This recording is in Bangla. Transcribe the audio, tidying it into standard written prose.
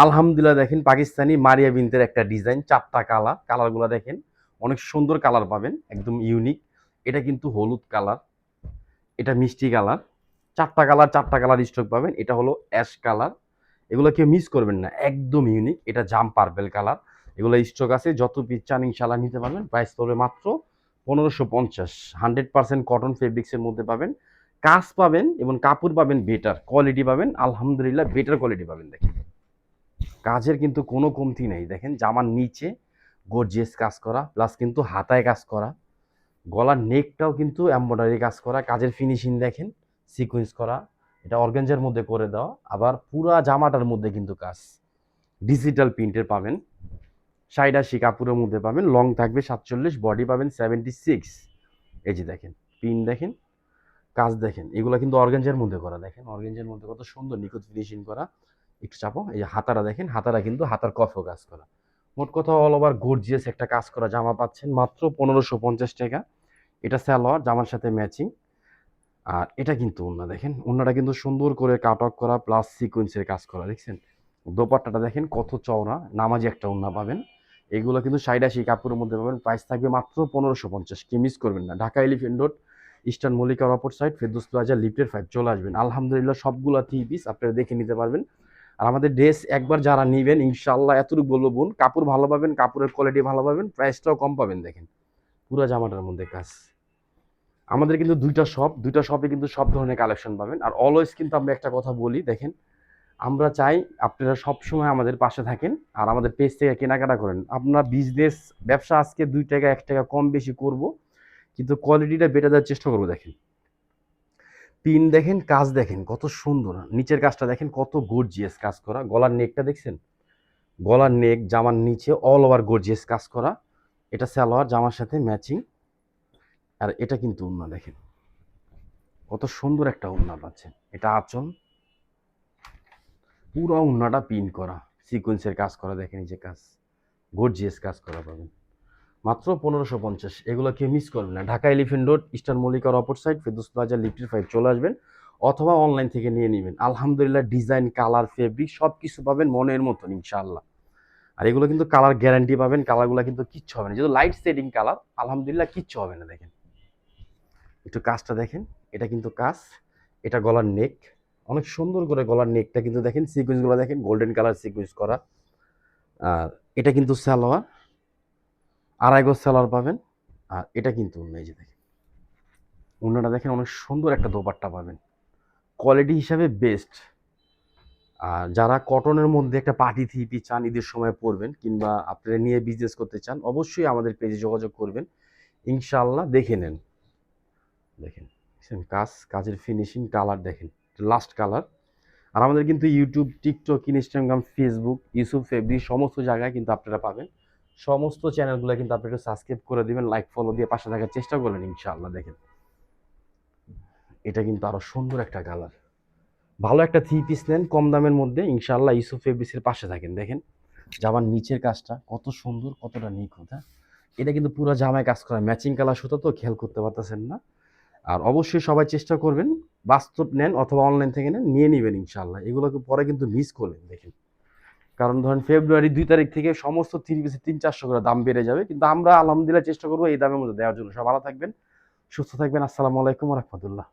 আলহামদুলিল্লাহ দেখেন পাকিস্তানি মারিয়া বিনতের একটা ডিজাইন, 4টা কালারগুলো দেখেন অনেক সুন্দর কালার পাবেন, একদম ইউনিক। এটা কিন্তু হলুদ কালার, এটা মিষ্টি কালার, 4টা কালার স্টক পাবেন। এটা হলো অ্যাশ কালার, এগুলো কেউ মিস করবেন না, একদম ইউনিক। এটা জাম পার্পেল কালার, এগুলো স্টক আছে, যত পিস চান ইনশাল্লাহ নিতে পারবেন। প্রাইস পড়বে মাত্র 1550। 100% কটন ফেব্রিক্সের মধ্যে পাবেন, কাজ পাবেন এবং কাপড় পাবেন বেটার কোয়ালিটি পাবেন, আলহামদুলিল্লাহ বেটার কোয়ালিটি পাবেন। দেখেন কাজের কিন্তু কোনো কমতি নেই, দেখেন জামার নিচে গর্জিয়াস কাজ করা, প্লাস কিন্তু হাতায় কাজ করা, গলার নেকটাও কিন্তু এমব্রয়ডারি কাজ করা, কাজের ফিনিশিং দেখেন সিকোয়েন্স করা, এটা অর্গানজার মধ্যে করে দেওয়া, আবার পুরা জামাটার মধ্যে কিন্তু কাজ ডিজিটাল প্রিন্টের পাবেন। 60-80 কাপড়ের মধ্যে পাবেন, লং থাকবে 47, বডি পাবেন 76। এই যে দেখেন পিন দেখেন, কাজ দেখেন, এগুলো কিন্তু অর্গানজার মধ্যে করা, দেখেন অর্গানজার মধ্যে কত সুন্দর নিখুঁত ফিনিশিং করা। একটু চাপো, এই যে হাতারা দেখেন, হাতারা কিন্তু হাতার কফও কাজ করা। মোট কথা অল ওভার গর্জিয়াস একটা কাজ করা জামা পাচ্ছেন মাত্র 1550 টাকা। এটা সালোয়ার জামার সাথে ম্যাচিং। আর এটা কিন্তু ওড়না, দেখেন ওড়নাটা কিন্তু সুন্দর করে কাট অফ করা, প্লাস সিকোয়েন্সের কাজ করা, দেখছেন দোপাট্টাটা দেখেন কত চওড়া, নামাজি একটা ওড়না পাবেন। এগুলো কিন্তু 60-80 কাপড়ের মধ্যে পাবেন, প্রাইস থাকবে মাত্র 1550। কি মিস করবেন না, ঢাকা এলিফেন্ট রোড, ইস্টার্ন মল্লিকার অপর সাইড, ফেরদৌস প্লাজা, লিফটের 5 চলে আসবেন। আলহামদুলিল্লাহ সবগুলা 3 পিস আপনারা দেখে নিতে পারবেন। আর আমাদের ড্রেস একবার যারা নিবেন ইনশাআল্লাহ এতটুকু বলবো বোন, কাপড় ভালো পাবেন, কাপড়ের কোয়ালিটি ভালো পাবেন, প্রাইসটাও কম পাবেন। দেখেন পুরো জামাটার মধ্যে কাজ। আমাদের কিন্তু দুইটা শপে কিন্তু সব ধরনের কালেকশন পাবেন। আর অলওয়েজ কিন্তু আমরা একটা কথা বলি, দেখেন আমরা চাই আপনারা সবসময় আমাদের পাশে থাকেন আর আমাদের পেজ থেকে কেনাকাটা করেন। আপনার বিজনেস ব্যবসা আজকে 2 টাকা 1 টাকা কম বেশি করব, কিন্তু কোয়ালিটিটা বেটার দেওয়ার চেষ্টা করবো। দেখেন পিন দেখেন, কাজ দেখেন কত সুন্দর, নিচের কাজটা দেখেন কত গর্জিয়াস কাজ করা, গলার নেকটা দেখছেন, গলার নেক জামার নিচে অল ওভার গর্জিয়াস কাজ করা। এটা সালোয়ার জামার সাথে ম্যাচিং। আর এটা কিন্তু ওড়না, দেখেন কত সুন্দর একটা ওড়না পাচ্ছেন। এটা আঁচল, পুরো ওড়নাটা পিন করা, সিকোয়েন্সের কাজ করা, দেখেন এই যে কাজ গর্জিয়াস কাজ করা পাবেন মাত্র 1550। এগুলো কেউ মিস করবেন না। ঢাকা এলিফেন্ট রোড, ইস্টার্ন মল্লিকার অপর সাইড, ফেরদৌস প্লাজা, লিফটের 5 চলে আসবেন, অথবা অনলাইন থেকে নিয়ে নেবেন। আলহামদুলিল্লাহ ডিজাইন, কালার, ফেব্রিক সব কিছু পাবেন মনের মতন ইনশাআল্লাহ। আর এগুলো কিন্তু কালার গ্যারান্টি পাবেন, কালারগুলো কিন্তু কিচ্ছু হবে না, যেহেতু লাইট শেডিং কালার, আলহামদুলিল্লাহ কিচ্ছু হবে না। দেখেন একটু কাজটা দেখেন, এটা কিন্তু কাজ, এটা গলার নেক, অনেক সুন্দর করে গলার নেকটা কিন্তু দেখেন, সিকোয়েন্সগুলো দেখেন গোল্ডেন কালার সিকোয়েন্স করা। আর এটা কিন্তু সালোয়ার, আড়াই গজ সালোয়ার পাবেন। আর এটা কিন্তু অন্য, এই যে দেখেন ওড়নাটা দেখেন অনেক সুন্দর একটা দোপাট্টা পাবেন, কোয়ালিটি হিসাবে বেস্ট। আর যারা কটনের মধ্যে একটা পার্টি থ্রি চান, ঈদের সময় পরবেন, কিংবা আপনারা নিয়ে বিজনেস করতে চান, অবশ্যই আমাদের পেজে যোগাযোগ করবেন ইনশাআল্লাহ। দেখে নেন, দেখেন কাজ, কাজের ফিনিশিং, কালার দেখেন লাস্ট কালার। আর আমাদের কিন্তু YouTube, TikTok, Instagram, Facebook, Yusuf Fabri সমস্ত জায়গায় কিন্তু আপনারা পাবেন। সমস্ত চ্যানেলগুলো কিন্তু আপনি একটু সাবস্ক্রাইব করে দিবেন, লাইক ফলো দিয়ে পাশে থাকার চেষ্টা করবেন ইনশাআল্লাহ। দেখেন এটা কিন্তু আরো সুন্দর একটা কালার, ভালো একটা থ্রি পিস নেন কম দামের মধ্যে ইনশাআল্লাহ, ইউসুফ ফেব্রিক্সের পাশে থাকেন। দেখেন জামার নিচের কাজটা কত সুন্দর, কতটা নিখুঁত। হ্যাঁ এটা কিন্তু পুরো জামায় কাজ করা, ম্যাচিং কালার সুতো তো খেয়াল করতে পারতেছেন না। আর অবশ্যই সবাই চেষ্টা করবেন, বাস্তব নেন অথবা অনলাইন থেকে নেন, নিয়ে নেবেন ইনশাআল্লাহ। এগুলোকে পরে কিন্তু মিস করবেন। দেখেন কারণ ধরেন ফেব্রুয়ারি 2 তারিখ থেকে সমস্ত থ্রি পিসে 300-400 করে দাম বেড়ে যাবে, কিন্তু আমরা আলহামদুলিল্লাহ চেষ্টা করবো এই দামের মধ্যে দেওয়ার জন্য। সব ভালো থাকবেন, সুস্থ থাকবেন। আসসালামু আলাইকুম ওয়া রাহমাতুল্লাহ।